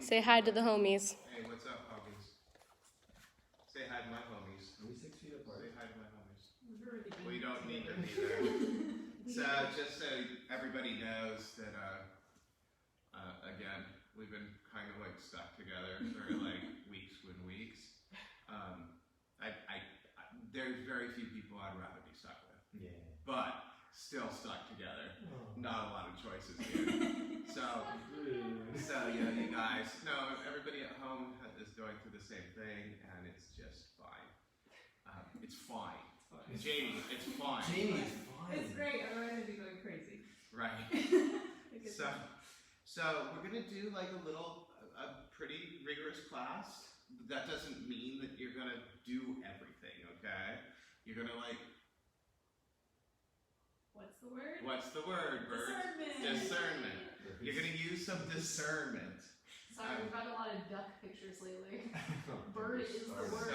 Say hi to the homies. Hey, what's up, homies? Say hi to my homies. Are we 6 feet apart? Say hi to my homies. We don't need them either. So, just so everybody knows that, again, we've been kind of like stuck together for like weeks and weeks. There's very few people I'd rather be stuck with. Yeah. But still stuck together. Oh. Not a lot of choices here. So yeah, you guys, no, everybody at home is going through the same thing, and it's just fine. It's fine. Jamie, it's fine. Jamie, it's fine. It's great, otherwise I'd be going crazy. Right. So we're gonna do like a pretty rigorous class. That doesn't mean that you're gonna do everything, okay? You're gonna like. What's the word? What's the word, Bert? Discernment. You're gonna use some discernment. Sorry, we've got a lot of duck pictures lately. Bird is the word.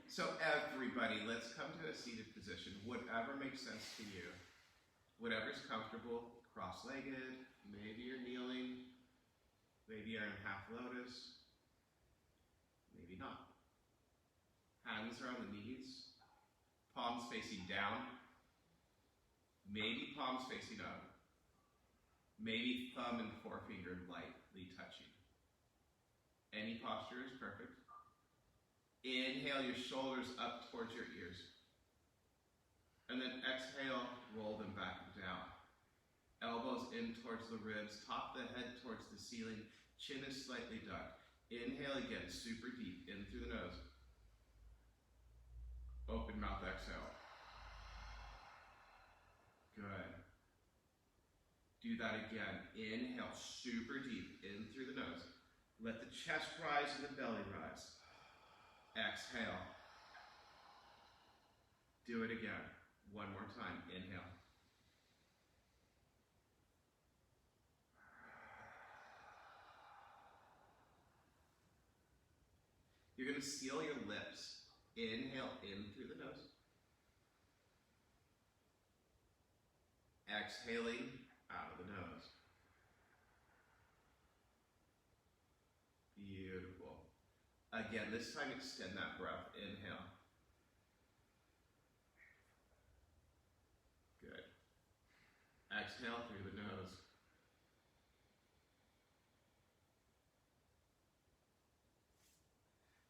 So everybody, let's come to a seated position. Whatever makes sense to you. Whatever's comfortable. Cross-legged. Maybe you're kneeling. Maybe you're in half lotus. Maybe not. Hands are on the knees. Palms facing down. Maybe palms facing up. Maybe thumb and forefinger lightly touching. Any posture is perfect. Inhale your shoulders up towards your ears. And then exhale, roll them back and down. Elbows in towards the ribs, top of the head towards the ceiling, chin is slightly ducked. Inhale again, super deep, in through the nose. Open mouth, exhale. Good. Do that again. Inhale, super deep, in through the nose. Let the chest rise and the belly rise. Exhale. Do it again. One more time. Inhale. You're going to seal your lips. Inhale in through the nose. Exhaling out of the nose. Beautiful. Again, this time extend that breath. Inhale. Good. Exhale through the nose.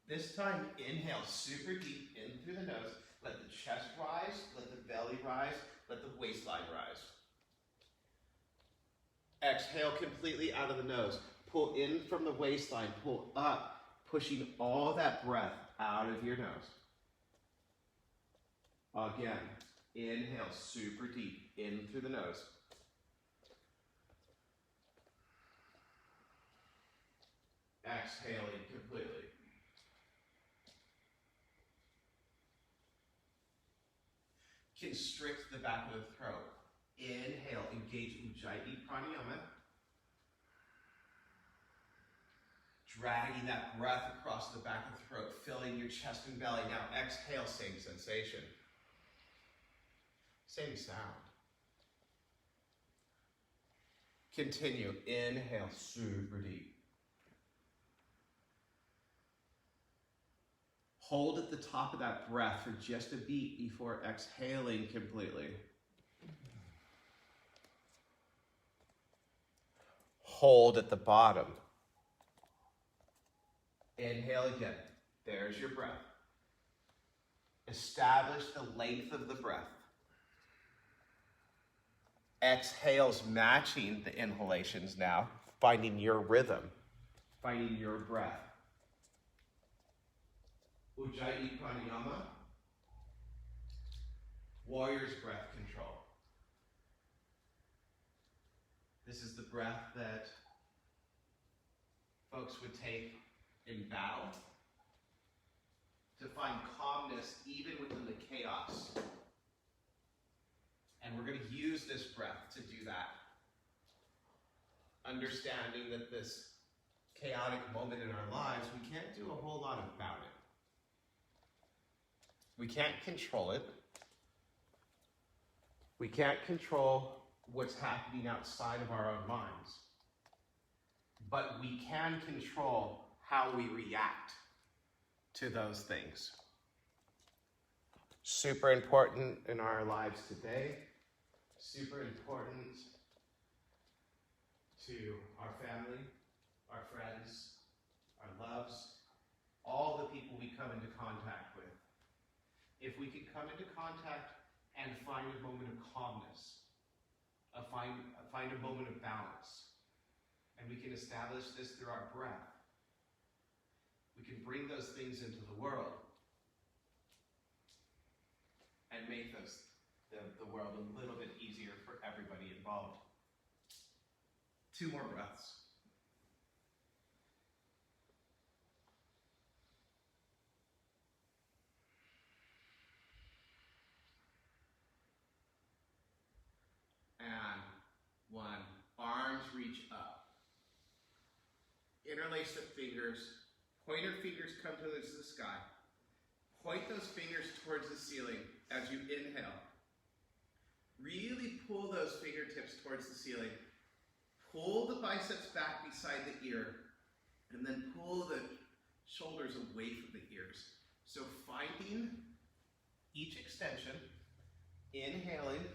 This time, inhale super deep in through the nose. Let the chest rise, let the belly rise, let the waistline rise. Exhale completely out of the nose. Pull in from the waistline, pull up, pushing all that breath out of your nose. Again, inhale super deep in through the nose. Exhaling completely. Constrict the back of the throat. Inhale, engage Ujjayi Pranayama. Dragging that breath across the back of the throat, filling your chest and belly. Now exhale, same sensation. Same sound. Continue. Inhale, super deep. Hold at the top of that breath for just a beat before exhaling completely. Hold at the bottom. Inhale again. There's your breath. Establish the length of the breath. Exhales matching the inhalations now, finding your rhythm, finding your breath. Ujjayi Pranayama, warrior's breath control. This is the breath that folks would take in battle to find calmness even within the chaos. And we're going to use this breath to do that. Understanding that this chaotic moment in our lives, we can't do a whole lot about it. We can't control it. We can't control what's happening outside of our own minds. but we can control how we react to those things. Super important in our lives today. Super important to our family, our friends, our loves, all the people we come into contact with. If we could come into contact and find a moment of calmness, find a moment of balance, and we can establish this through our breath, we can bring those things into the world and make the world a little bit easier for everybody involved. 2 more breaths. And 1. Arms reach up. Interlace the fingers. Pointer fingers come towards the sky. Point those fingers towards the ceiling as you inhale. Really pull those fingertips towards the ceiling. Pull the biceps back beside the ear, and then pull the shoulders away from the ears. So finding each extension, inhaling,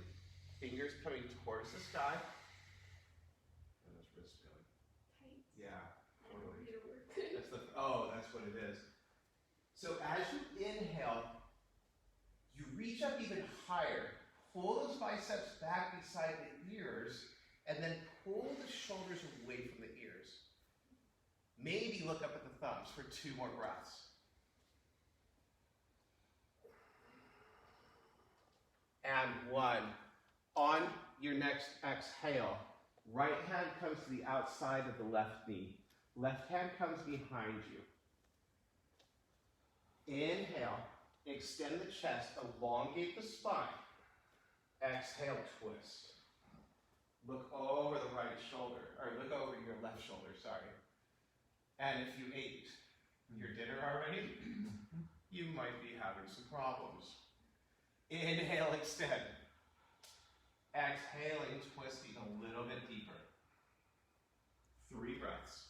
fingers coming towards the sky. And those wrists going. Tight. Yeah, totally. That's what it is. So as you inhale, you reach up even higher. Pull those biceps back beside the ears, and then pull the shoulders away from the ears. Maybe look up at the thumbs for 2 more breaths. And 1. On your next exhale, right hand comes to the outside of the left knee. Left hand comes behind you. Inhale, extend the chest, elongate the spine. Exhale, twist. Look over the right shoulder, or look over your left shoulder, sorry. And if you ate your dinner already, you might be having some problems. Inhale, extend. Exhaling, twisting a little bit deeper. 3 breaths.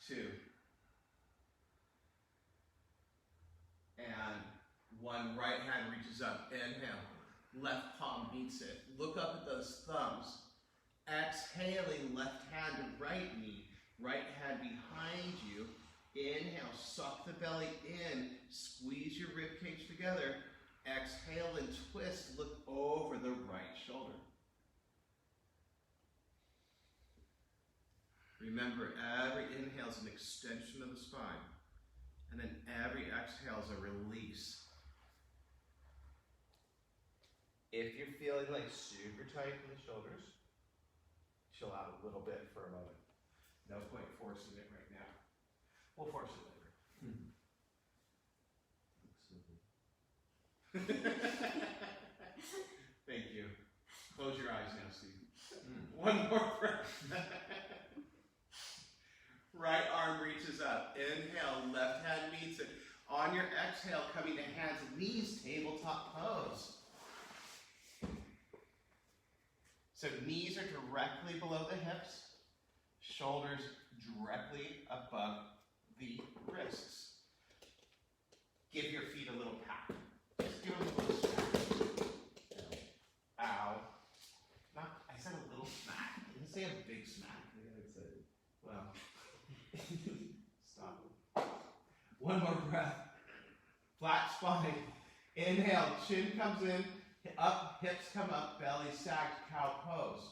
Two. And 1. Right hand reaches up. Inhale. Left palm meets it. Look up at those thumbs. Exhaling, left hand to right knee. Right hand behind you. Inhale, suck the belly in. Squeeze your rib cage together. Exhale and twist. Look over the right shoulder. Remember, every inhale is an extension of the spine. And then every exhale is a release. If you're feeling like super tight in the shoulders, chill out a little bit for a moment. No point forcing it right now. We'll force it later. Thank you. Close your eyes now, Steve. 1 more breath. Right arm reaches up. Inhale, left hand meets it. On your exhale, coming to hands and knees, tabletop pose. So knees are directly below the hips, shoulders directly above the wrists. Give your feet a little pat. Just give them a little smack. Ow. I said a little smack. I didn't say a big smack. Well, stop. 1 more breath. Flat spine. Inhale, chin comes in, up, hips come up, belly sagged, cow pose.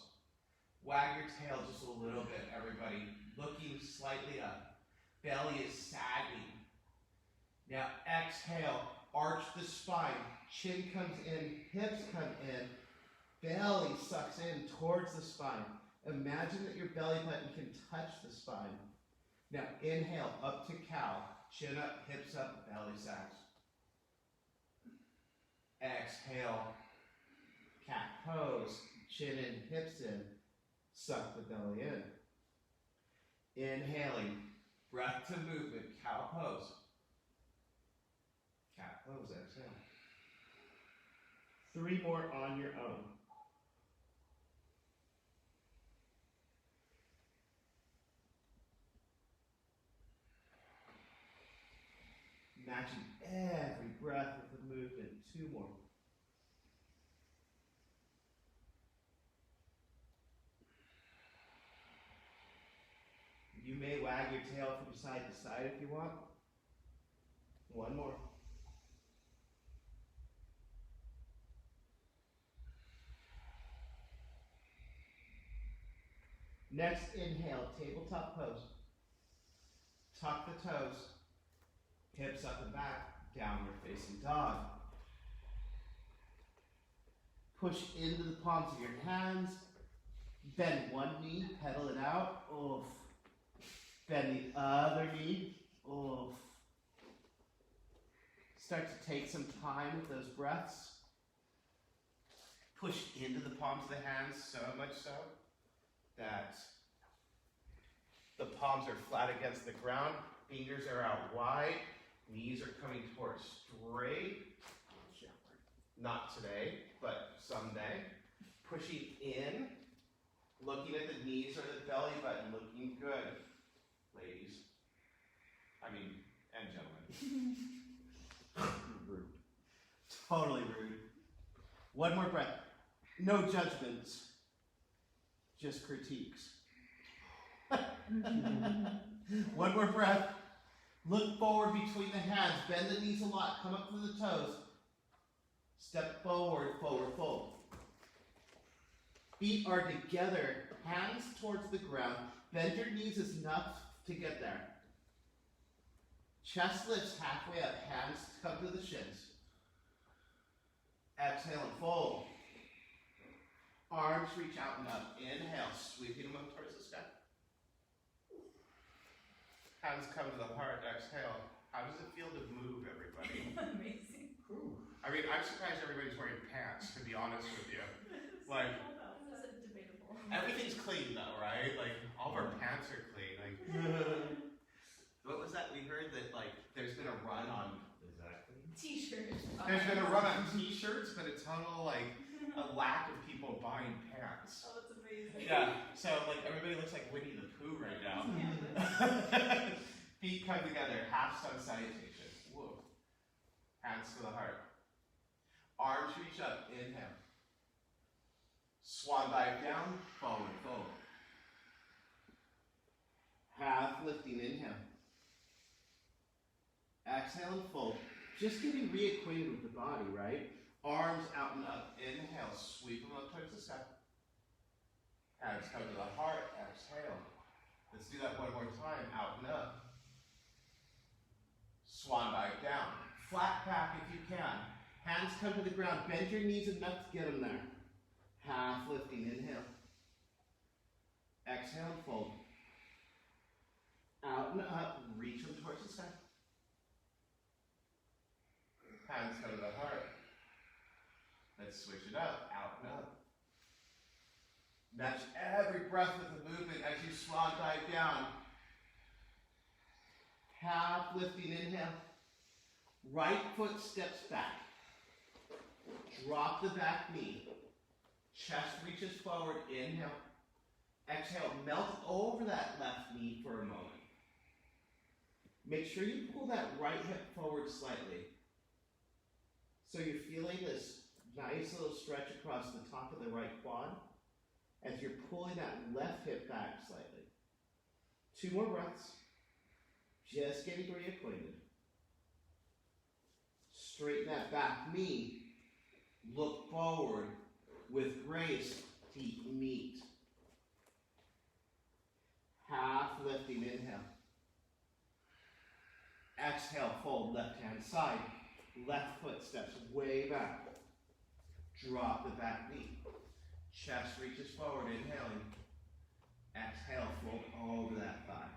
Wag your tail just a little bit, everybody. Looking slightly up. Belly is sagging. Now exhale, arch the spine. Chin comes in, hips come in, belly sucks in towards the spine. Imagine that your belly button can touch the spine. Now inhale, up to cow. Chin up, hips up, belly sags. Exhale, cat pose. Chin in, hips in. Suck the belly in. Inhaling, breath to movement, cow pose. Cat pose, exhale. 3 more on your own. Matching every breath with the movement. 2 more. You may wag your tail from side to side if you want. 1 more. Next inhale, tabletop pose. Tuck the toes, hips up and back, downward facing dog. Push into the palms of your hands. Bend one knee, pedal it out. Oof. Bend the other knee. Oof. Start to take some time with those breaths. Push into the palms of the hands, so much so that the palms are flat against the ground, fingers are out wide, knees are coming towards straight. Not today, but someday. Pushing in, looking at the knees or the belly button, looking good, ladies. And gentlemen. Rude. Totally rude. 1 more breath. No judgments, just critiques. 1 more breath. Look forward between the hands. Bend the knees a lot. Come up through the toes. Step forward, forward, fold. Feet are together. Hands towards the ground. Bend your knees enough to get there. Chest lifts halfway up. Hands come to the shins. Exhale and fold. Arms reach out and up. Inhale, sweeping them up towards the sky. Hands come to the heart. Exhale. How does it feel to move, everybody? Amazing. I'm surprised everybody's wearing pants, to be honest with you. Like, This is debatable. everything's clean though, right? Like, all of our pants are clean. Like, what was that? We heard that, like, there's been a run on... Exactly. T-shirts. There's been a run on t-shirts, but it's total, like, a lack of people buying pants. Oh, that's amazing. Yeah, so, like, everybody looks like Winnie the Pooh right now. Feet come together, half sun salutation. Whoa. Hands to the heart. Arms reach up, inhale. Swan dive down, forward fold. Half lifting, inhale. Exhale and fold. Just getting reacquainted with the body, right? Arms out and up, inhale, sweep them up towards the sky. Hands come to the heart, exhale. Let's do that 1 more time, out and up. Swan dive down. Flat back if you can. Hands come to the ground. Bend your knees enough to get them there. Half lifting. Inhale. Exhale and fold. Out and up. Reach them towards the sky. Hands come to the heart. Let's switch it up. Out and up. Match every breath with the movement as you swan dive down. Half lifting, inhale. Right foot steps back. Drop the back knee. Chest reaches forward, inhale. Exhale, melt over that left knee for a moment. Make sure you pull that right hip forward slightly. So you're feeling this nice little stretch across the top of the right quad as you're pulling that left hip back slightly. 2 more breaths. Just getting reacquainted. Straighten that back knee. Look forward with grace. Feet meet. Half lifting, inhale. Exhale, fold left hand side. Left foot steps way back. Drop the back knee. Chest reaches forward, inhaling. Exhale, fold over that thigh.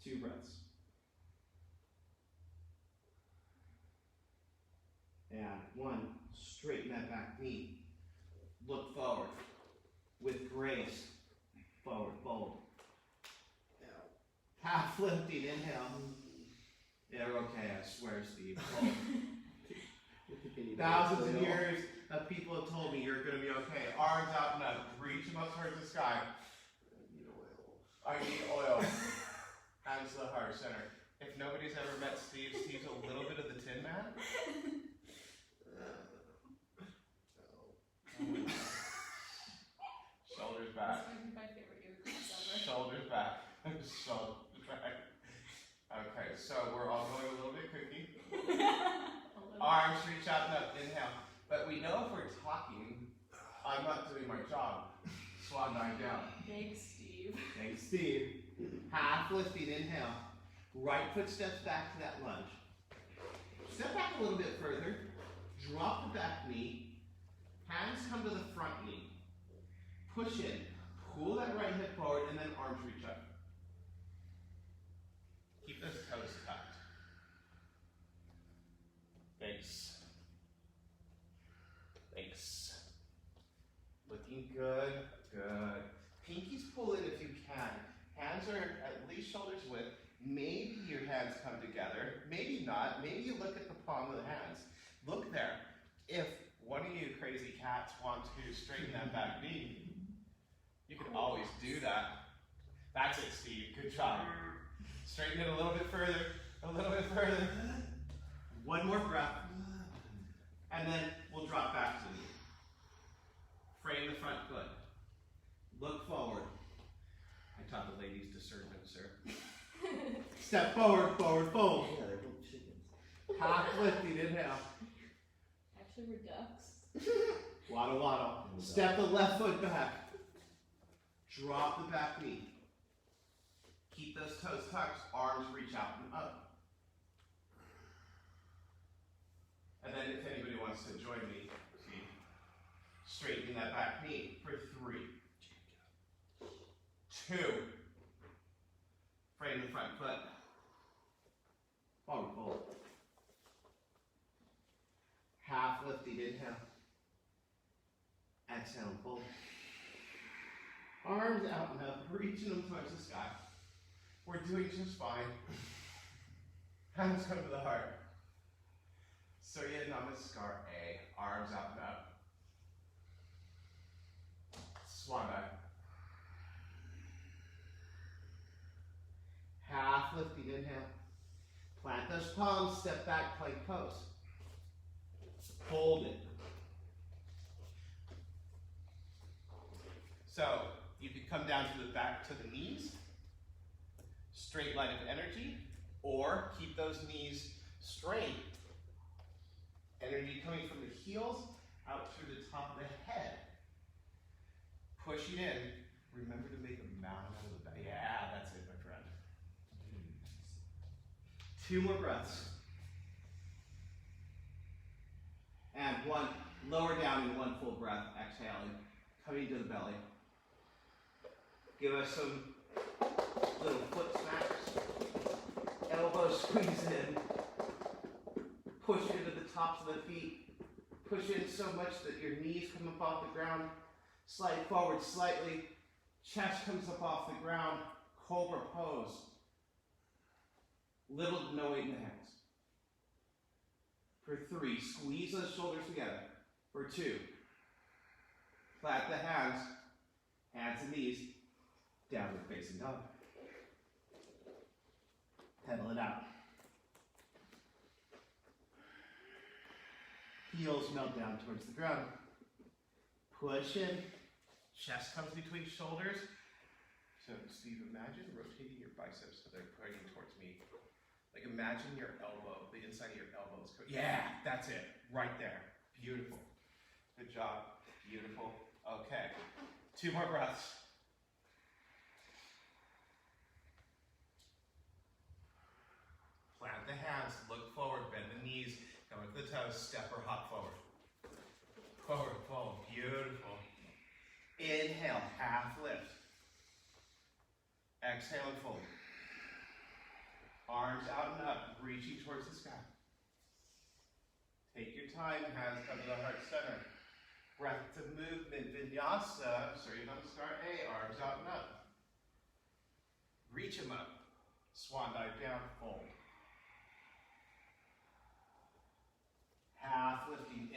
2 breaths. And 1, straighten that back knee. Look forward. With grace, forward fold. Half lifting, inhale. You're okay, I swear, Steve. Fold. Thousands of years of people have told me you're gonna be okay. Arms out and up, reach them up towards the sky. I need oil. Hands to the heart center. If nobody's ever met Steve, Steve's a little bit of the Tin Man. Shoulders back. This might be my favorite yoga class ever. Shoulders back. Shoulders back. Okay, so we're all going a little bit cookie. Arms reach out and up. Inhale. But we know if we're talking, I'm not doing my job. Swan dive down. Thanks, Steve. Thanks, Steve. Half lifting. Inhale. Right foot steps back to that lunge. Step back a little bit further. Drop the back knee. Hands come to the front knee. Push in. Pull that right hip forward and then arms reach up. Keep those toes tucked. Thanks. Thanks. Looking good. Good. Pinkies pull in if you can. Hands are at least shoulders width. Maybe your hands come together. Maybe not. Maybe you look at the palm of the hands. Look there. If one of you crazy cats want to straighten that back knee, you can always do that. That's it, Steve. Good job. Straighten it a little bit further. A little bit further. One more breath. And then we'll drop back to the knee. Frame the front foot. Look forward. I taught the ladies discernment, sir. Step forward, forward, fold. Yeah, they're little chickens. Half lifting, inhale. Actually, we're ducks. Waddle, waddle. Step the left foot back. Drop the back knee. Keep those toes tucked. Arms reach out and up. And then if anybody wants to join me, see, straighten that back knee for 3, 2. Frame the front foot. Forward fold. Half lifting, inhale. Exhale and fold. Arms out and up, reaching them towards the sky. We're doing just fine. Hands come to the heart. Surya Namaskar A. Arms out and up. Swan dive. Half lifting, inhale. Plant those palms, step back, plank pose. Hold it. So, you can come down to the back to the knees, straight line of energy, or keep those knees straight. Energy coming from the heels out through the top of the head. Pushing in. Remember to make a mound out of the back. Yeah, that's it, my friend. 2 more breaths. And 1, lower down in 1 full breath, exhaling, coming to the belly. Give us some little foot smacks. Elbows squeeze in. Push into the tops of the feet. Push in so much that your knees come up off the ground. Slide forward slightly. Chest comes up off the ground. Cobra pose. Little to no weight in the hands. For 3, squeeze those shoulders together. For 2, flat the hands, hands and knees, downward facing dog. Pedal it out. Heels melt down towards the ground. Push in, chest comes between shoulders. So Steve, imagine rotating your biceps so they're pointing towards me. Like imagine your elbow, the inside of your elbow is going, yeah, that's it, right there. Beautiful. Good job. Beautiful. Okay. 2 more breaths. Plant the hands, look forward, bend the knees, come with the toes, step or hop forward. Forward, fold. Beautiful. Inhale, half lift. Exhale and fold. Arms out and up, reaching towards the sky. Take your time, hands come to the heart center. Breath to movement, vinyasa, Surya Namaskar A, arms out and up. Reach them up. Swan dive down, fold. Half lifting,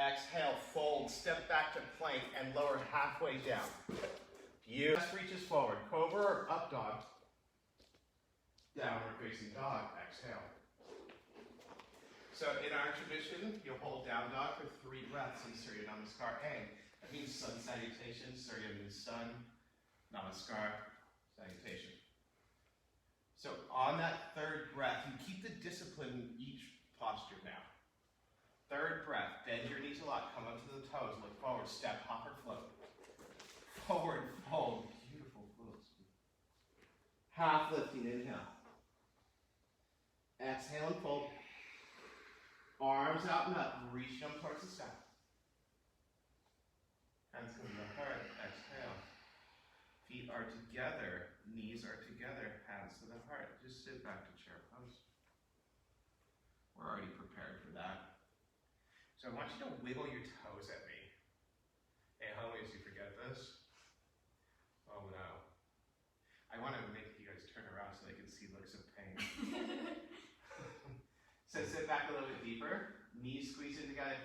Exhale, fold, step back to plank, and lower halfway down. You chest reaches forward, cobra or up dog. Downward facing dog, exhale. So in our tradition, you'll hold down dog for 3 breaths in Surya Namaskar A. That means sun salutation. Surya means sun. Namaskar, salutation. So on that 3rd breath, you keep the discipline in each posture now. 3rd breath, bend your knees a lot, come up to the toes, look forward, step, hop or float. Forward, fold, beautiful floats. Half lifting, inhale. Exhale and fold. Arms out and up, reach them towards the sky. Hands come to the heart, exhale. Feet are together, knees are together, hands to the heart. Just sit back to chair pose. We're already prepared for that. So I want you to wiggle your toes at me. Hey, homies, you forget this? Oh no. I want to make you guys turn around so they can see looks of pain. So sit back a little bit deeper, knees squeezing together.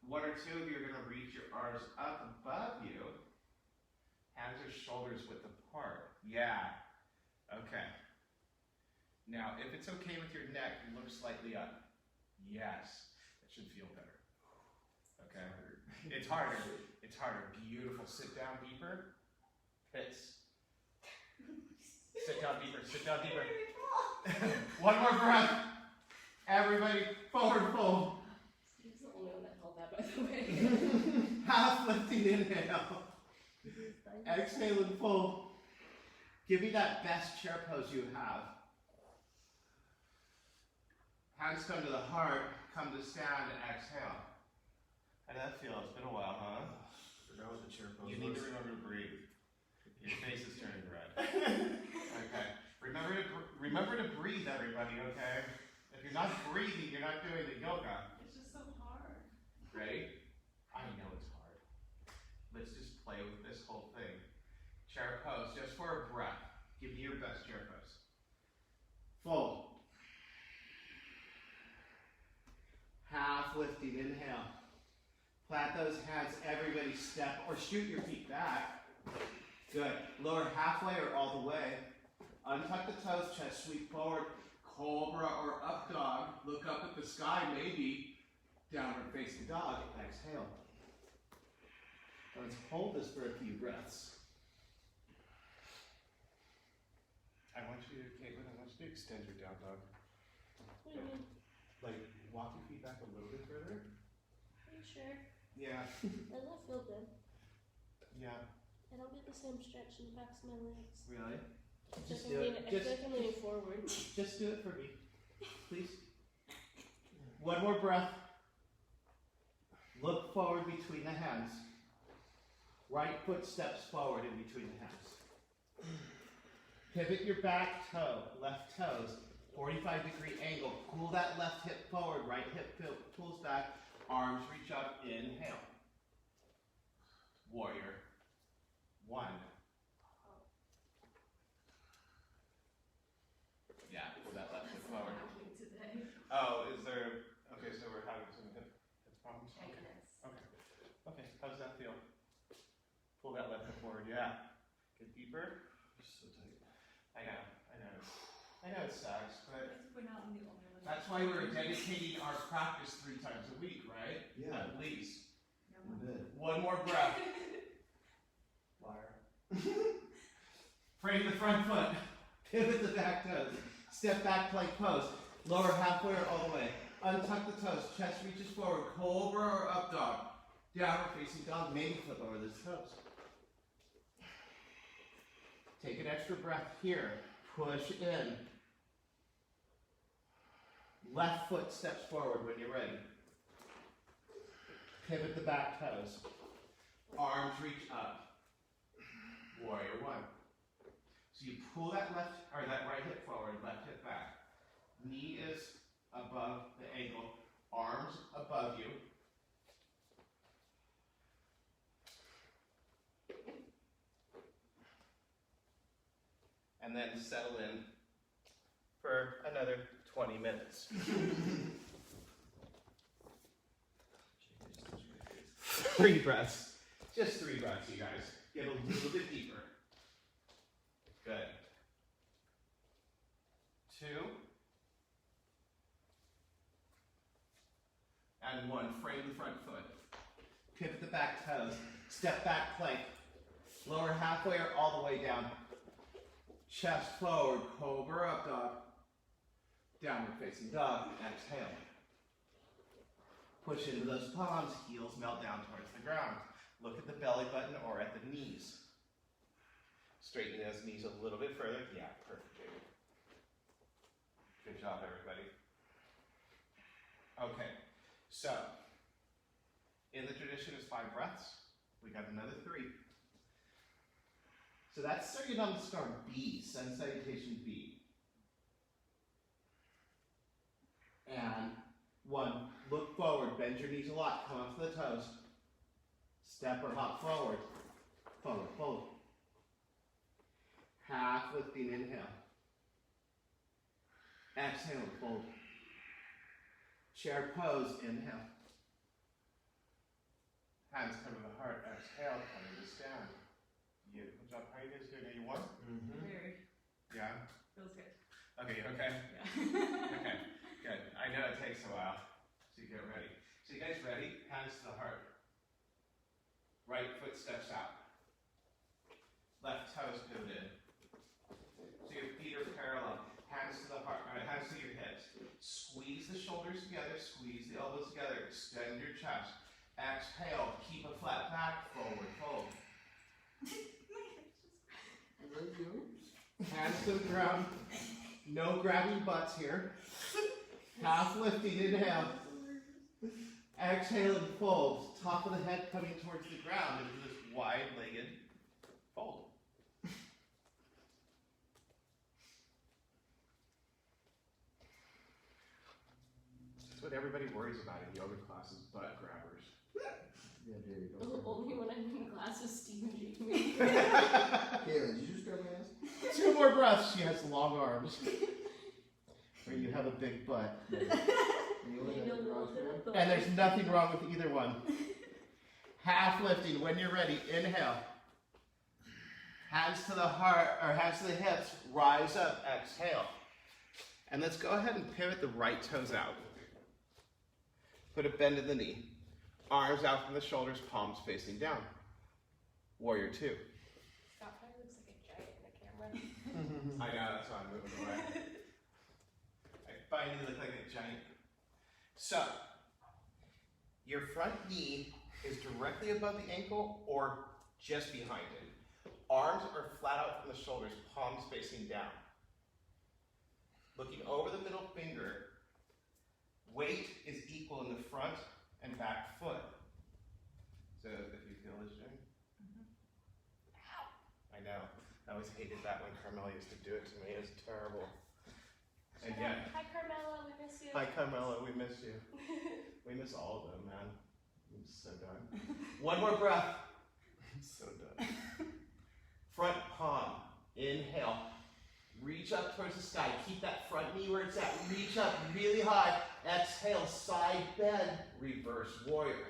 1 or 2 of you are going to reach your arms up above you. Hands or shoulders width apart. Yeah. Okay. Now, if it's okay with your neck, look slightly up. Yes. That should feel better. Okay. It's harder. It's harder. Beautiful. Sit down deeper. Hits. Sit down deeper. Sit down deeper. 1 more breath. Everybody, forward fold. Steve's the only one that felt that, by the way. Half lifting inhale. Exhale and fold. Give me that best chair pose you have. Hands come to the heart, come to stand, and exhale. How does that feel? It's been a while, huh? That was the chair pose. You need to remember to breathe. Your face is turning red. Okay. Remember to breathe, everybody, okay? If you're not breathing, you're not doing the yoga. It's just so hard. Ready? I know it's hard. Let's just play with this whole thing. Chair pose, just for a breath. Give me your best chair pose. Fold. Half lifting, inhale. Plant those hands, everybody step or shoot your feet back. Good. Lower halfway or all the way. Untuck the toes, chest sweep forward. Cobra or up dog. Look up at the sky, maybe. Downward facing dog. Exhale. Let's hold this for a few breaths. I want you to, Caitlin, I want you to extend your down dog. What do you mean? Like, walk your feet back a little bit further. Are you sure? Yeah. That doesn't feel good. Yeah. I don't get the same stretch in the backs of my legs. Really? I Just feel do like it. I'm leaning forward. Just do it for me. Please. 1 more breath. Look forward between the hands. Right foot steps forward in between the hands. Pivot your back toe, left toes, 45-degree angle. Pull that left hip forward, right hip pulls back, arms reach up, inhale. Warrior 1. Yeah, pull that left hip forward. Happening today. Oh, is there, okay, so we're having some hip problems? Okay. Tightness. Okay, how does that feel? Pull that left hip forward, yeah. Get deeper. So tight. I know it sucks, but We're not the only ones. that's why we're dedicating our practice 3 times a week, right? Yeah. At least. In bed. 1 more breath. Liar. Frame the front foot. Pivot the back toes. Step back plank pose. Lower halfway or all the way. Untuck the toes. Chest reaches forward. Cobra or up dog. Downward facing dog. Maybe flip over the toes. Take an extra breath here. Push in. Left foot steps forward when you're ready. Pivot the back toes. Arms reach up. Warrior 1. So you pull that left or that right hip forward, left hip back. Knee is above the ankle. Arms above you. And then settle in for another 20 minutes. 3 breaths. Just 3 breaths, you guys. Get a little bit deeper. Good. 2. And 1. Frame the front foot. Pivot the back toes. Step back plank. Lower halfway or all the way down. Chest forward. Cobra up dog. Downward facing dog. Exhale. Push into those palms. Heels melt down towards the ground. Look at the belly button or at the knees. Straighten those knees a little bit further. Yeah, perfect, David. Good job, everybody. Okay, so in the tradition is 5 breaths. We got another 3. So that's Surya Namaskar B, Sun Salutation B. And 1, look forward, bend your knees a lot, come up to the toes. Step or hop forward. Forward, fold. Half lifting, inhale. Exhale, fold. Chair pose, inhale. Hands come to the heart, exhale, coming to stand. Beautiful job. How are you guys doing? Are you warm? Very. Yeah? Feels good. Okay, you okay? Yeah. Okay, good. I know it takes a while, so you get ready. So you guys ready? Hands to the heart. Right foot steps out. Left toes pivot in. So your feet are parallel. Hands to the heart, hands to your hips. Squeeze the shoulders together, squeeze the elbows together, extend your chest. Exhale, keep a flat back, forward fold. Hands to the ground. No grabbing butts here. Half lifting, inhale. Exhale and fold. Top of the head coming towards the ground into this wide-legged fold. That's what everybody worries about in yoga classes, butt grabbers. Yeah, there you go. Only when I'm in class with Steve and Jamie. Kayla, did you just grab my ass? 2 more breaths. She has long arms. Or you have a big butt. You only Maybe got a the little garage bit door? of both. And there's nothing wrong with either one. Half lifting. When you're ready, inhale. Hands to the heart, or hands to the hips. Rise up. Exhale. And let's go ahead and pivot the right toes out. Put a bend in the knee. Arms out from the shoulders, palms facing down. Warrior 2. Scott probably looks like a giant in the camera. I know, that's why I'm moving away. I finally look like a giant. So, your front knee is directly above the ankle or just behind it. Arms are flat out from the shoulders, palms facing down. Looking over the middle finger, weight is equal in the front and back foot. So if you feel this, Jim. I know. I always hated that when Carmela used to do it to me. It was terrible. And yet, Hi Carmela, we miss you. hi Carmela, we miss you. We miss all of them, man. I'm so done. 1 more breath. I'm so done. Front palm. Inhale. Reach up towards the sky. Keep that front knee where it's at. Reach up really high. Exhale, side bend. Reverse warrior.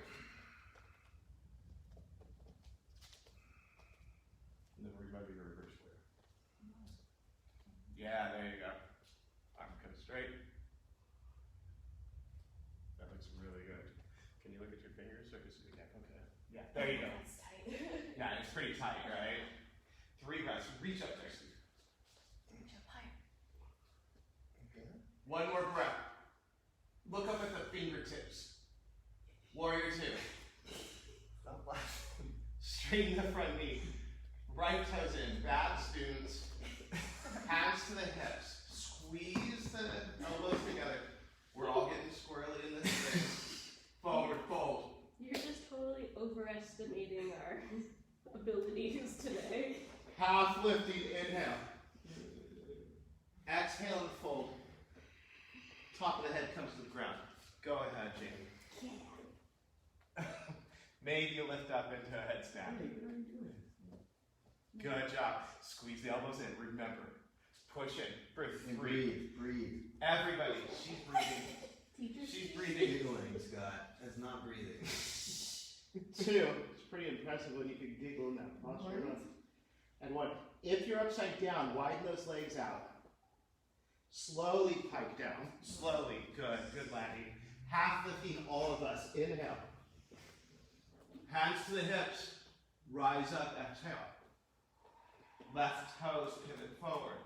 And then remember your reverse warrior. Yeah, there you go. Arm comes straight. That looks really good. Can you look at your fingers or just yeah, okay. Yeah, there you go. That's tight. Yeah, it's pretty tight, right? 3 breaths. Reach up there, Steve. Reach up higher. 1 more breath. Look up at the fingertips. Warrior 2. Stop laughing. Straighten the front knee. Right toes in. Bad students. Hands to the hips. Squeeze the elbows together. We're all getting squirrely in this space. Forward fold. You're just totally overestimating our abilities today. Half lifting. Inhale. Exhale and fold. Top of the head comes to the ground. Go ahead, Jamie. Yeah. Maybe you lift up into a headstand. Good job. Squeeze the elbows in. Remember, push in for 3. Breathe. Everybody, she's breathing. Teacher She's speak. breathing. Giggling, Scott. That's not breathing. Two, it's pretty impressive when you can giggle in that posture. And one, if you're upside down, widen those legs out. Slowly pike down. Slowly. Good. Good landing. Half lifting all of us. Inhale. Hands to the hips. Rise up. Exhale. Left toes pivot forward.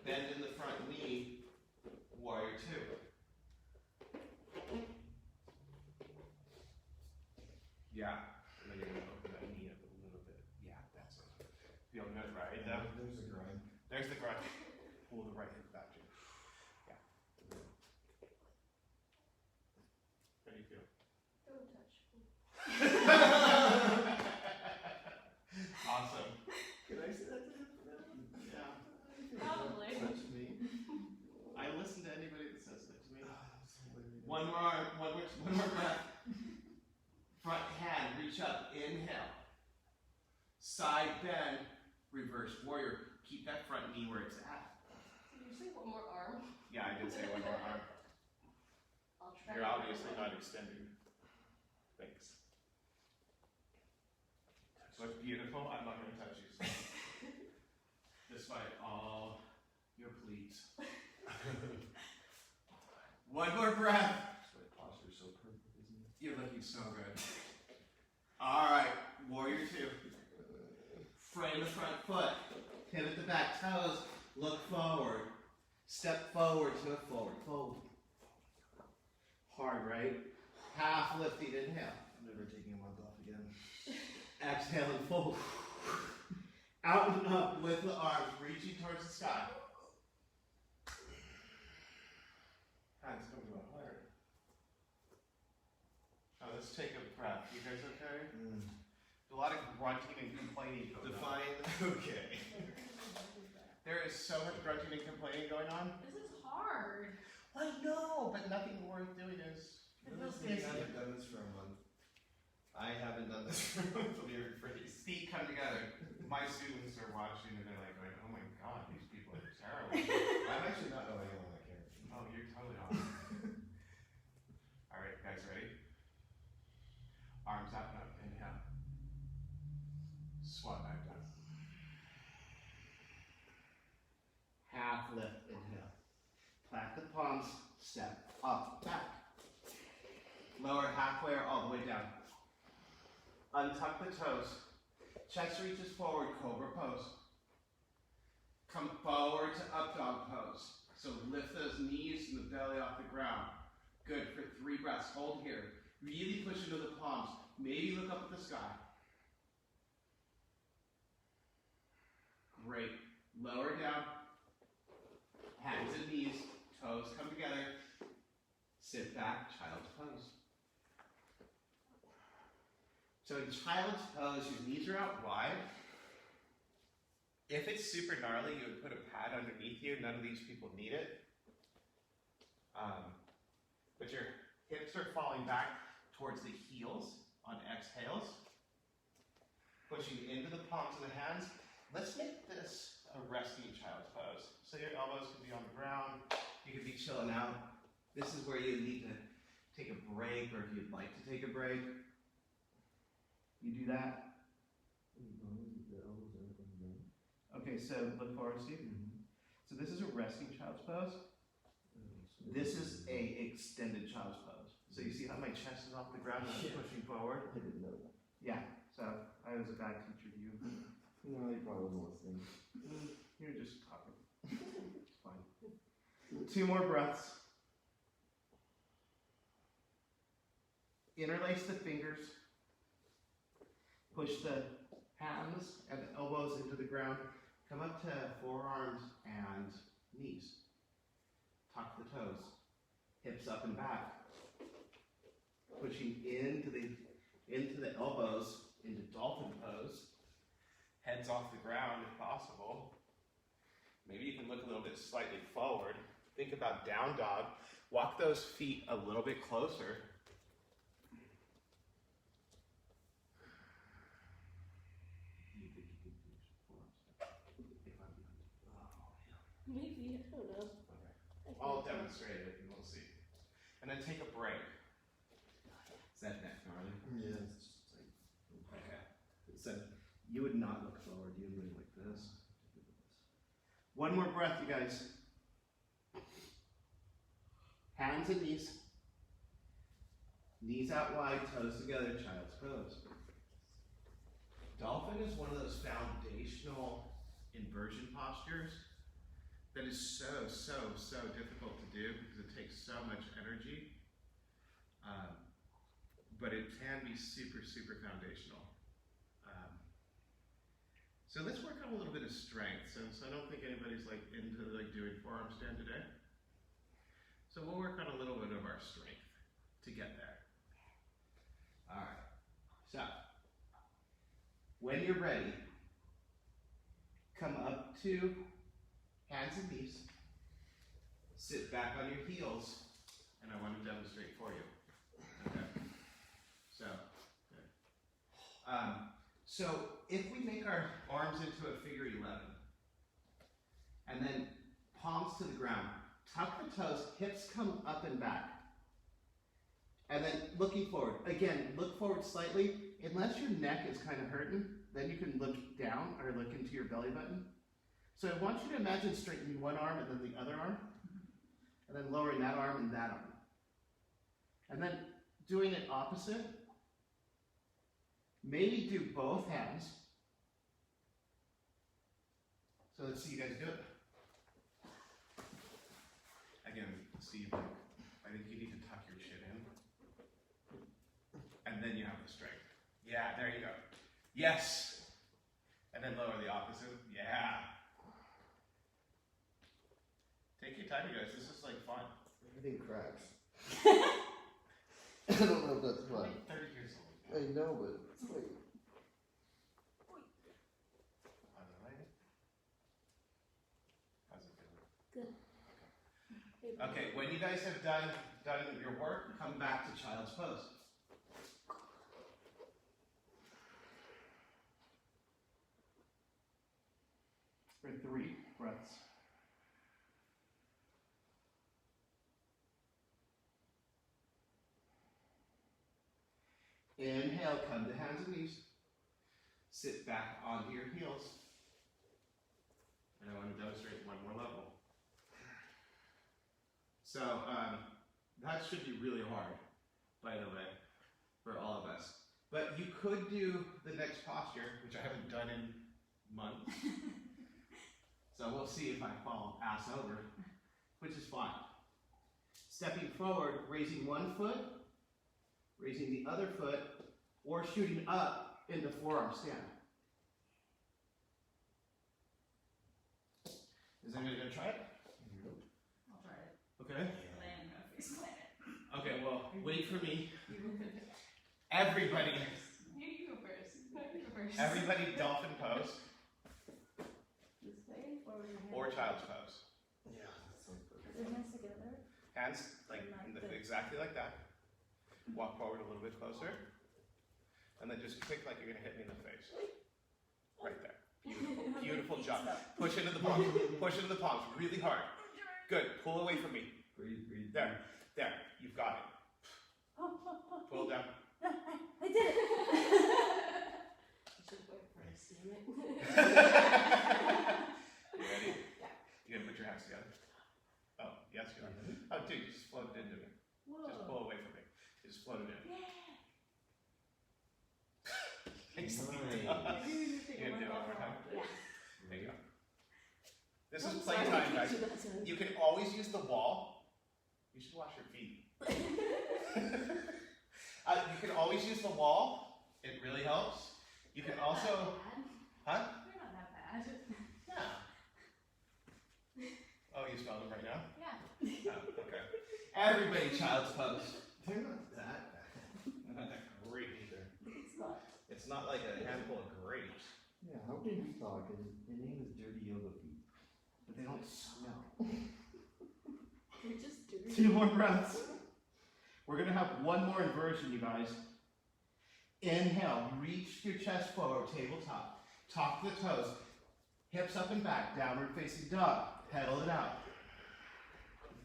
Bend in the front knee. Warrior two. Yeah. And then you're going to open that knee up a little bit. Yeah, that's it. Feel good, right? There's the grind. There's the grunt. Pull the right hip back, Jim. Yeah. How do you feel? Don't touch me. Awesome. Can I say that to him? Yeah. Probably. Touch me. I listen to anybody that says that to me. One. One more breath. Front hand, reach up, inhale. Side bend, reverse warrior. Keep that front knee where it's at. Did you say one more arm? Yeah, I did say one more arm. I'll try. You're obviously not extending. Thanks. Looks beautiful. I'm not going to touch you. So. Despite all your pleas. One more breath. My posture's so perfect, isn't it? You're looking so good. All right, warrior two. Frame the front foot. Pivot the back toes. Look forward. Step forward to a forward fold. Hard, right? Half lifting, inhale. I'm never taking a month off again. Exhale and fold. Out and up with the arms, reaching towards the sky. Hands coming up higher. Now let's take a breath. You guys okay? A lot of grunting and complaining going on. Define. Okay. There is so much grunting and complaining going on. This is hard. I know, but nothing worth doing is. I haven't done this for a month. I haven't done this for a month. Let me rephrase. Feet come together. My students are watching and they're like, going, oh my god, these people are terrible. I'm actually not knowing anyone that cares. Oh, you're totally awesome. All right, guys, ready? Arms out and up. Inhale. Squat back down. Half lift. Inhale. Plant the palms. Step up, back. Lower halfway or all the way down. Untuck the toes. Chest reaches forward, cobra pose. Come forward to up dog pose. So lift those knees and the belly off the ground. Good for 3 breaths. Hold here. Really push into the palms. Maybe look up at the sky. Great. Lower down. Hands and knees. Toes come together. Sit back, child's pose. So in child's pose, your knees are out wide. If it's super gnarly, you would put a pad underneath you. None of these people need it. But your hips are falling back towards the heels on exhales. Pushing into the palms of the hands. Let's make this a resting child's pose. So your elbows can be on the ground. You could be chilling out. This is where you need to take a break, or if you'd like to take a break. You do that. Okay, so look forward, Steve. So this is a resting child's pose. This is a extended child's pose. So you see how my chest is off the ground and I'm pushing forward? I didn't know that. Yeah, so I was a bad teacher to you. No, you probably wasn't listening. You're just talking. It's fine. 2 more breaths. Interlace the fingers. Push the hands and the elbows into the ground. Come up to forearms and knees. Tuck the toes. Hips up and back. Pushing into the elbows, into dolphin pose. Heads off the ground if possible. Maybe you can look a little bit slightly forward. Think about down dog. Walk those feet a little bit closer. Maybe, I don't know. I'll demonstrate it and we'll see. And then take a break. Is that neck gnarly? Yeah, it's just like. Okay. So you would not look forward. You would look like this. One more breath, you guys. Hands and knees. Knees out wide, toes together, child's pose. Dolphin is one of those foundational inversion postures that is so difficult to do because it takes so much energy. But it can be super foundational. So let's work on a little bit of strength. So I don't think anybody's like into like doing forearm stand today. So we'll work on a little bit of our strength to get there. All right. So when you're ready, come up to hands and knees. Sit back on your heels, and I want to demonstrate for you. Okay. So, good. So if we make our arms into a figure 11, and then palms to the ground, tuck the toes, hips come up and back. And then looking forward. Again, look forward slightly. Unless your neck is kind of hurting, then you can look down or look into your belly button. So I want you to imagine straightening one arm and then the other arm, and then lowering that arm and that arm. And then doing it opposite. Maybe do both hands. So let's see you guys do it. Again, Steve, I think you need to tuck your chin in. And then you have the strength. Yeah, there you go. Yes. And then lower the opposite. Yeah. Take your time, you guys. This is like fun. Everything cracks. I don't know if that's fun. I'm 30 years old. I know, but it's like. On the right. How's it feeling? Good. Okay, when you guys have done your work, come back to child's pose. For 3 breaths. Inhale, come to hands and knees. Sit back onto your heels. And I want to demonstrate one more level. So that should be really hard, by the way, for all of us. But you could do the next posture, which I haven't done in months. So we'll see if I fall ass over, which is fine. Stepping forward, raising one foot, raising the other foot, or shooting up into forearm stand. Is anybody gonna try it? I'll try it. Okay. Land, no face planet. Okay, well, wait for me. Everybody, You go first. You go first. everybody dolphin pose This way, or with your hands? or child's pose. Yeah, that sounds perfect. Your hands together. Hands like exactly like that. Walk forward a little bit closer. And then just kick like you're gonna hit me in the face. Right there. Beautiful, beautiful job. Push into the palms. Push into the palms really hard. Good. Pull away from me. Breathe. There. There. You've got it. Pull down. I did it! You should go first, damn it. You ready? You gonna put your hands together? Oh, yes, you are. Oh, dude, you just floated into me. Just pull away from me. You just floated in. Nicely done. You gonna do it one more time? Yeah. There you go. This is Oh, playtime, sorry. guys. You can always use the wall. You should wash your feet. You can always use the wall. It really helps. You can also, huh? They're not that bad. Yeah. Oh, you spelled them right now? Yeah. Oh, okay. Everybody, child's pose. They're not that bad. Not that great either. It's not. It's not like a handful of grapes, Yeah, how can we talk? And your name is Dirty Yoga Feet. but they don't smell. You're just doing 2 more breaths. We're gonna have one more inversion, you guys. Inhale, reach your chest forward, tabletop. Talk the toes. Hips up and back, downward facing dog. Pedal it out.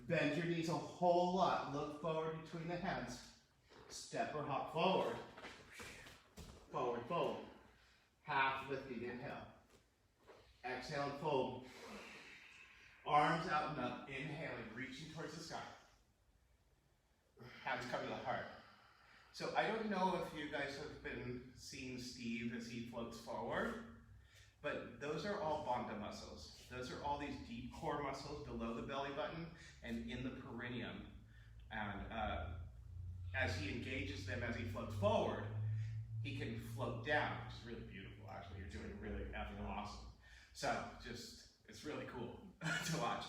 Bend your knees a whole lot. Look forward between the hands. Step or hop forward. Forward fold. Half lifting, inhale. Exhale and fold. Arms out and up, inhaling, reaching towards the sky. Hands come to the heart. So I don't know if you guys have been seeing Steve as he floats forward, but those are all bandha muscles. Those are all these deep core muscles below the belly button and in the perineum. And as he engages them as he floats forward, he can float down, which is really beautiful, actually. You're doing really effing awesome. So it's really cool to watch.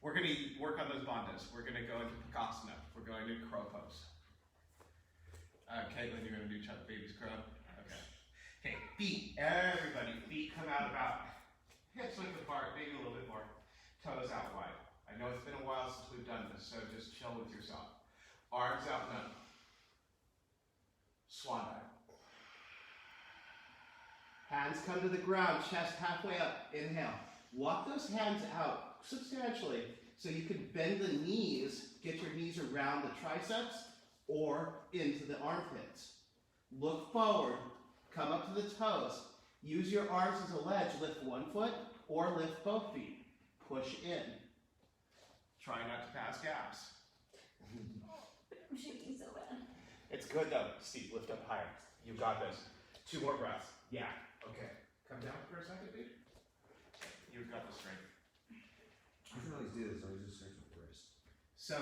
We're going to work on those bandhas. We're going to go into Prakasana. We're going to crow pose. Caitlin, you're going to do baby's crow? Okay. Okay, feet. Everybody, feet come out about hips width apart, maybe a little bit more. Toes out wide. I know it's been a while since we've done this, so just chill with yourself. Arms out and up. Swan dive. Hands come to the ground, chest halfway up. Inhale. Walk those hands out substantially so you can bend the knees, get your knees around the triceps or into the armpits. Look forward, come up to the toes. Use your arms as a ledge. Lift one foot or lift both feet. Push in. Try not to pass gaps. I'm shaking so bad. It's good though, Steve. Lift up higher. You got this. 2 more breaths. Yeah. Okay. Come down for a second, dude. You've got the strength. I can always do this, I always just search for wrist. So,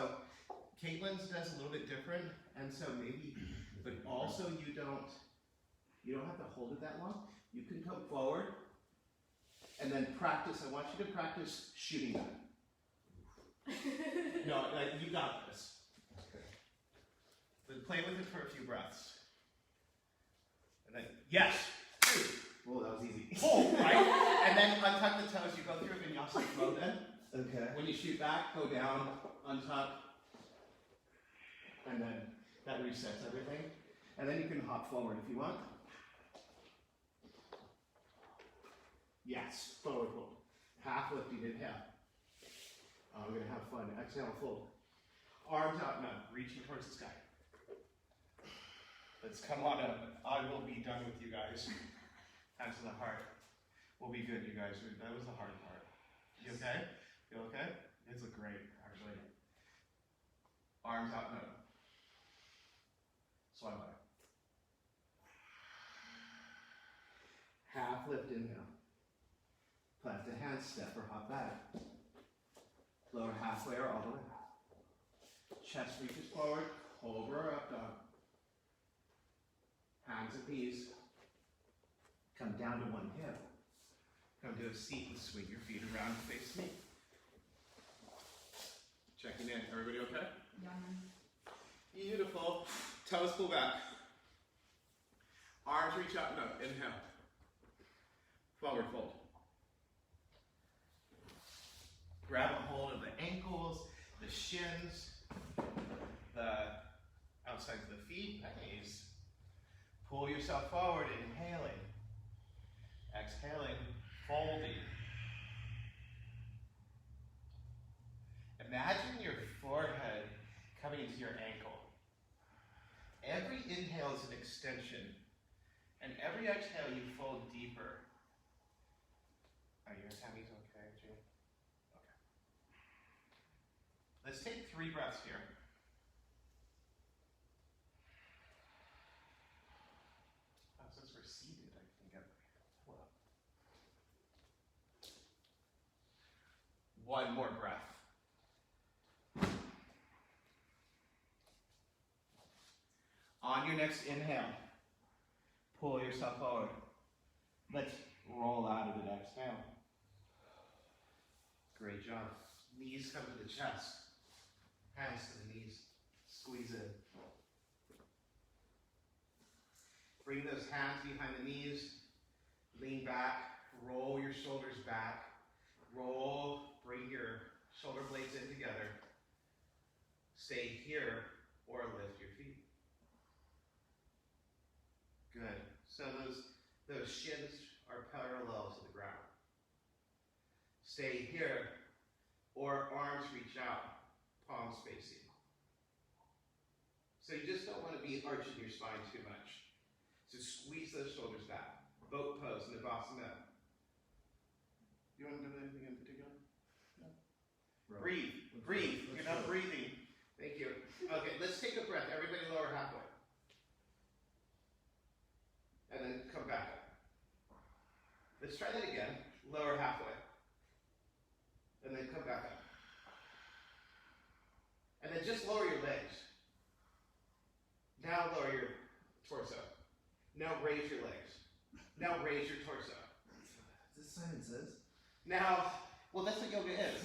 Caitlin's does a little bit different, and so maybe, but also you don't have to hold it that long. You can come forward, and then practice. I want you to practice shooting them. No, like, you got this. Okay. But play with it for a few breaths. And then, yes! Whoa, that was easy. Hold, right? And then untuck the toes. You go through vinyasa flow then. Okay. When you shoot back, go down, untuck, and then that resets everything. And then you can hop forward if you want. Yes, forward fold. Half lifting, inhale. We're gonna have fun. Exhale, fold. Arms out and up, reaching towards the sky. Let's come on up. I will be done with you guys. Hands to the heart. We'll be good, you guys. That was the hard part. You okay? You okay? It's look great, actually. Arms out and up. Swan dive. Half lift, inhale. Plant the hands, step or hop back. Lower halfway or all the way. Chest reaches forward, cobra or up dog. Hands at knees. Come down to one hip. Come to a seat and swing your feet around, face me. Checking in. Everybody okay? Yeah. Beautiful. Toes pull back. Arms reach up and up. Inhale. Forward fold. Grab a hold of the ankles, the shins, the outsides of the feet, knees. Pull yourself forward, inhaling. Exhaling, folding. Imagine your forehead coming into your ankle. Every inhale is an extension, and every exhale you fold deeper. Are your tummies okay, Jane? Okay. Let's take 3 breaths here. Since we're seated, I can get well. 1 more breath. On your next inhale, pull yourself forward. Let's roll out of it. Exhale. Great job. Knees come to the chest. Hands to the knees. Squeeze in. Bring those hands behind the knees. Lean back. Roll your shoulders back. Roll. Bring your shoulder blades in together. Stay here or lift your feet. Good. So those shins are parallel to the ground. Stay here or arms reach out, palms facing. So you just don't want to be arching your spine too much. So squeeze those shoulders back. Boat pose in the Bassano. You want to do anything in particular? No. Breathe. Breathe. You're not breathing. Thank you. Okay, let's take a breath. Everybody lower halfway. And then come back up. Let's try that again. Lower halfway. And then come back up. And then just lower your legs. Now lower your torso. Now raise your legs. Now raise your torso. Is this Simon Says? Now, well, that's what yoga is.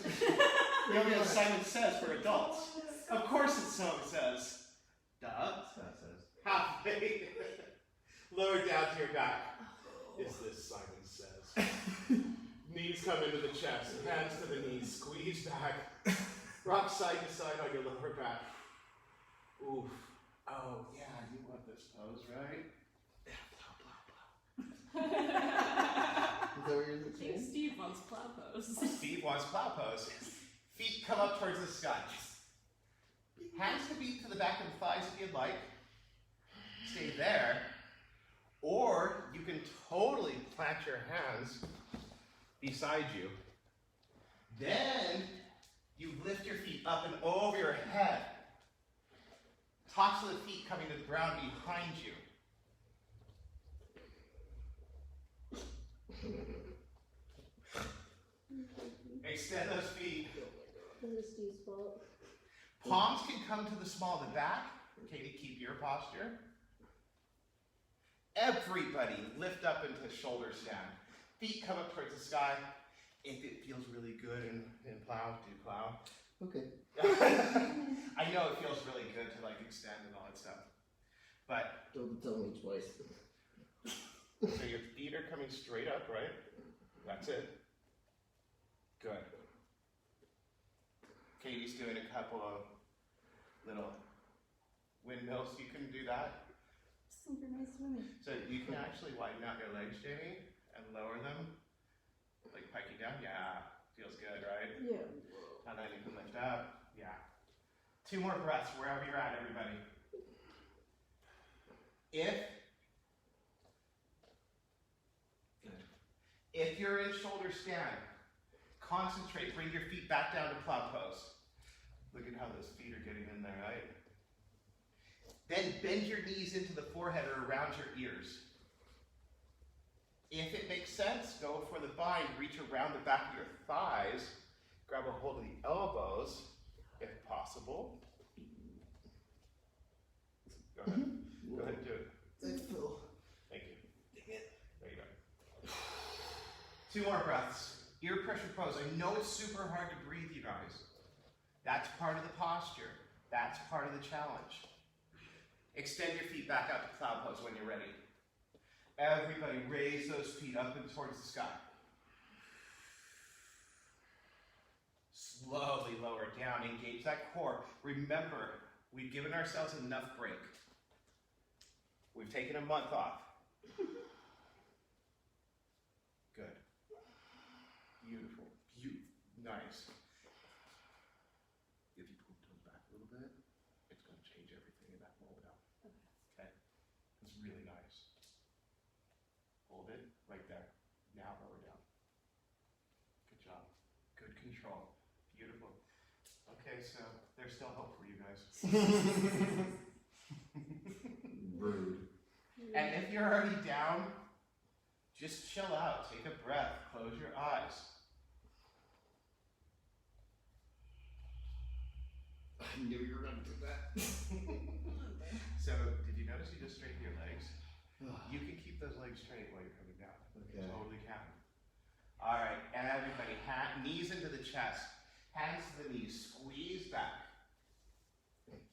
Yoga is Simon Says for adults. Of course it's Simon Says. Duh. Scott Says. Halfway. Lower down to your back. Is this Simon Says? Knees come into the chest. Hands to the knees. Squeeze back. Rock side to side on your lower back. Oof. Oh, yeah, you want this pose, right? Is that what you're I think saying? Steve wants plow pose. Steve wants plow pose. Feet come up towards the sky. Hands can be to the back of the thighs if you'd like. Stay there. Or you can totally plant your hands beside you. Then you lift your feet up and over your head. Tops of the feet coming to the ground behind you. Extend those feet. This is Steve's fault. Palms can come to the small of the back, okay, to keep your posture. Everybody lift up into shoulder stand. Feet come up towards the sky. If it feels really good in plow, do plow. Okay. I know it feels really good to like extend and all that stuff. But, Don't tell me twice. so your feet are coming straight up, right? That's it. Good. Katie's doing a couple of little windmills. You can do that. Synchronized swimming. So you can actually widen out your legs, Jamie, and lower them. Like piking down. Yeah. Feels good, right? Yeah. And then you can lift up. Yeah. 2 more breaths wherever you're at, everybody. If you're in shoulder stand, concentrate, bring your feet back down to plow pose. Look at how those feet are getting in there, right? Then bend your knees into the forehead or around your ears. If it makes sense, go for the bind, reach around the back of your thighs, grab a hold of the elbows, if possible. Go ahead. Go ahead and do it. Thanks, Phil. Thank you. There you go. 2 more breaths. Ear pressure pose. I know it's super hard to breathe, you guys. That's part of the posture. That's part of the challenge. Extend your feet back out to cloud pose when you're ready. Everybody raise those feet up and towards the sky. Slowly lower it down. Engage that core. Remember, we've given ourselves enough break. We've taken a month off. Good. Beautiful. Nice. If you pull the toes back a little bit, it's going to change everything in that moment out. Okay? It's really nice. Hold it right there. Now lower down. Good job. Good control. Beautiful. Okay, so there's still hope for you guys. Rude. And if you're already down, just chill out. Take a breath. Close your eyes. I knew you were going to do that. So, did you notice you just straightened your legs? You can keep those legs straight while you're coming down. Okay. Totally can. All right, everybody, knees into the chest, hands to the knees, squeeze back.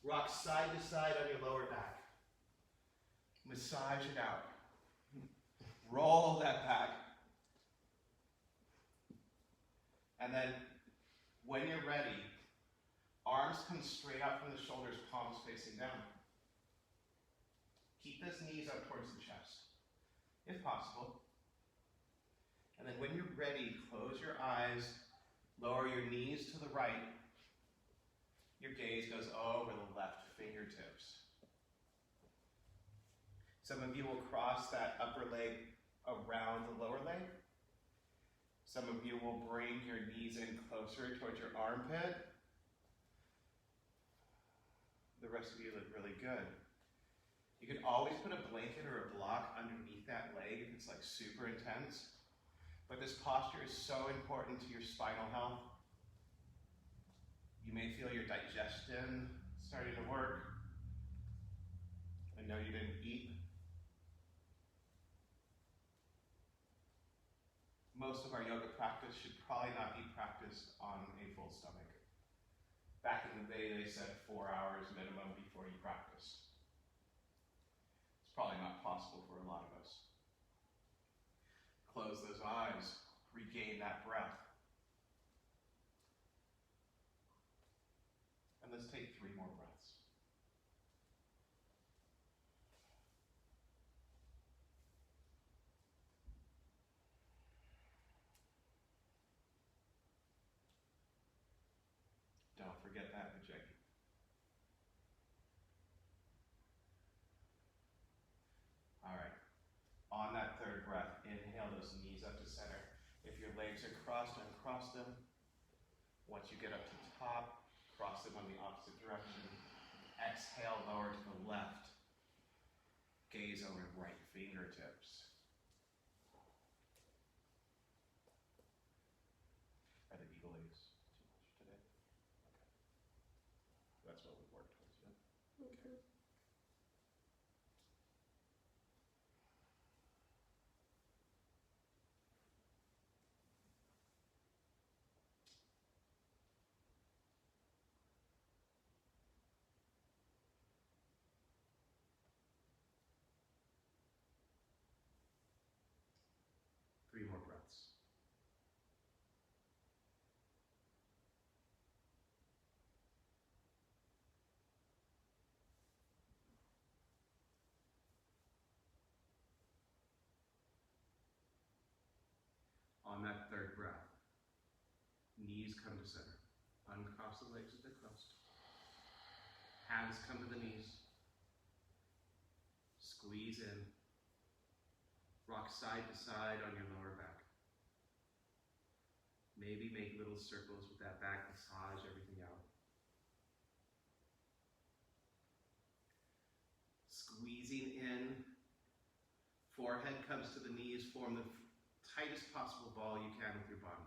Rock side to side on your lower back. Massage it out. Roll that back. And then, when you're ready, arms come straight out from the shoulders, palms facing down. Keep those knees up towards the chest, if possible. And then when you're ready, close your eyes, lower your knees to the right. Your gaze goes over the left fingertips. Some of you will cross that upper leg around the lower leg. Some of you will bring your knees in closer towards your armpit. The rest of you look really good. You can always put a blanket or a block underneath that leg if it's like super intense. But this posture is so important to your spinal health. You may feel your digestion starting to work. I know you didn't eat. Most of our yoga practice should probably not be practiced on a full stomach. Back in the day, they said 4 hours minimum before you practice. It's probably not possible for a lot of us. Close those eyes, regain that breath. And let's take 3 more breaths. Don't forget that, Vijay. All right. On that third breath, inhale those knees up to center. If your legs are crossed, uncross them. Once you get up to the top, cross them on the opposite direction. Exhale, lower to the left. Gaze over right fingertips. Are the eagle legs too much today? Okay. That's what we work towards, yeah? Okay. Three more breaths. On that third breath, knees come to center. Uncross the legs if they're crossed. Hands come to the knees. Squeeze in. Rock side to side on your lower back. Maybe make little circles with that back, massage everything out. Squeezing in. Forehead comes to the knees. Form the tightest possible ball you can with your body.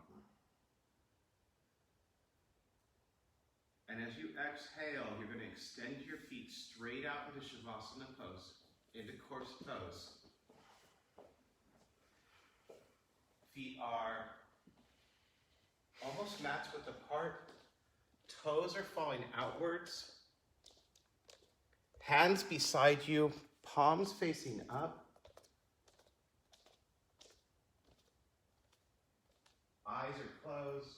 And as you exhale, you're going to extend your feet straight out into Shavasana pose, into corpse pose. Feet are almost matched width apart. Toes are falling outwards. Hands beside you, palms facing up. Eyes are closed.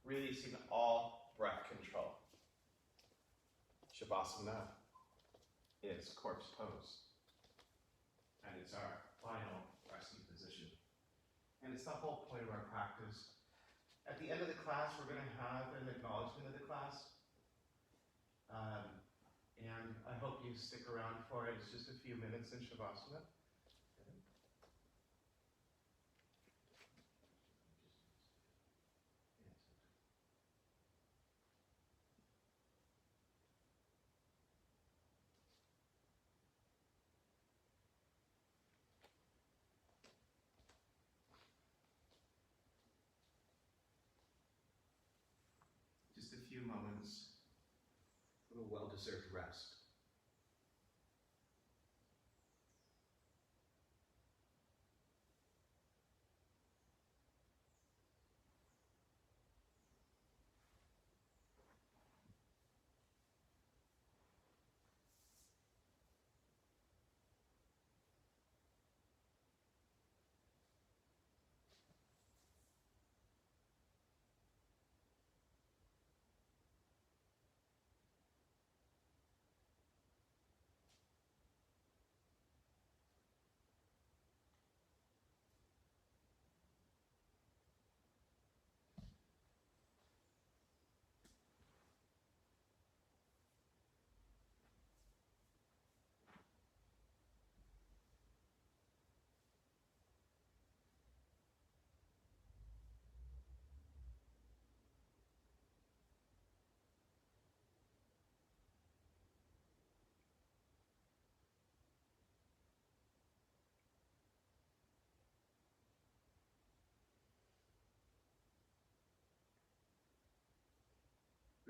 Releasing all breath control. Shavasana is corpse pose. And it's our final resting position. And it's the whole point of our practice. At the end of the class, we're going to have an acknowledgement of the class. And I hope you stick around for it. It's just a few minutes in Shavasana. Just a few moments, a little well-deserved rest.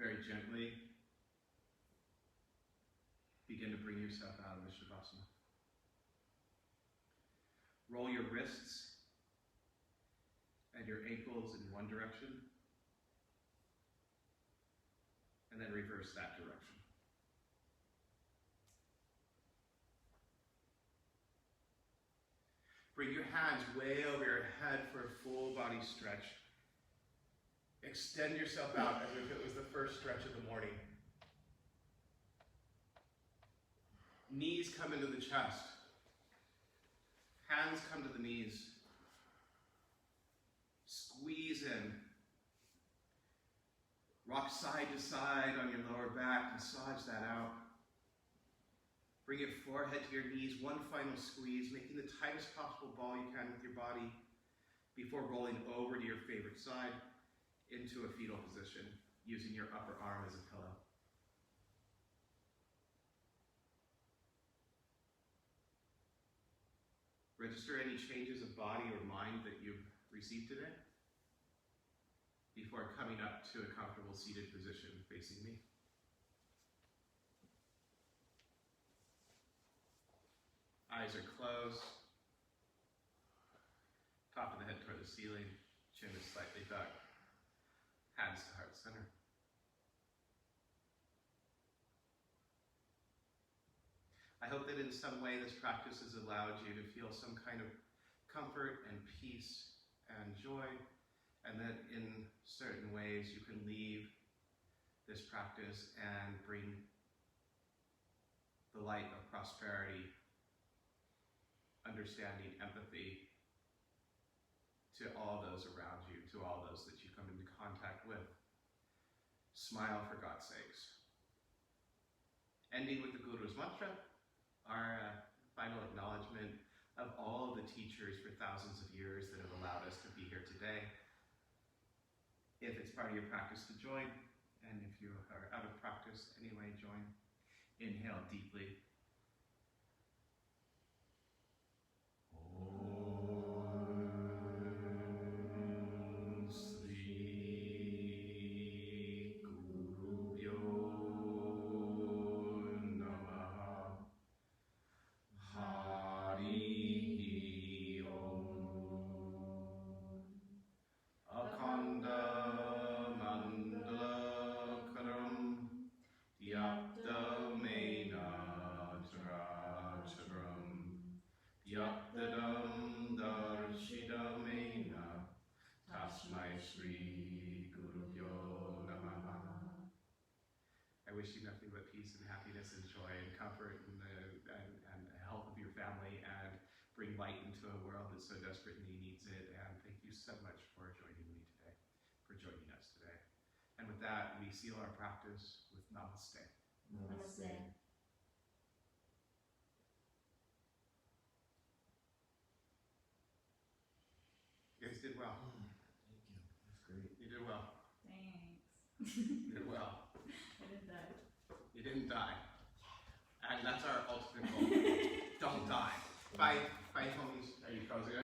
very gently begin to bring yourself out of the Shavasana. Roll your wrists and your ankles in one direction, and then reverse that direction. Bring your hands way over your head for a full body stretch. Extend yourself out as if it was the first stretch of the morning. Knees come into the chest. Hands come to the knees. Squeeze in. Rock side to side on your lower back. Massage that out. Bring your forehead to your knees. One final squeeze, making the tightest possible ball you can with your body before rolling over to your favorite side into a fetal position, using your upper arm as a pillow. Register any changes of body or mind that you've received today before coming up to a comfortable seated position facing me. Eyes are closed. Top of the head toward the ceiling. Chin is slightly tucked. Hands to heart center. I hope that in some way this practice has allowed you to feel some kind of comfort and peace and joy, and that in certain ways you can leave this practice and bring the light of prosperity, understanding, empathy to all those around you, to all those that you come into contact with. Smile for God's sakes. Ending with the Guru's mantra, our final acknowledgement of all of the teachers for thousands of years that have allowed us to be here today. If it's part of your practice to join, and if you are out of practice anyway, join. Inhale deeply. I wish you nothing but peace and happiness and joy and comfort and health of your family, and bring light into a world that so desperately needs it. And thank you so much for joining me today, for joining us today. And with that, we seal our practice with Namaste. Namaste. You guys did well. Thank you. That's great. You did well. Thanks. You did well. I did that. You didn't die. And that's our ultimate goal. Don't die. Bye. Bye, homies. Are you closing it?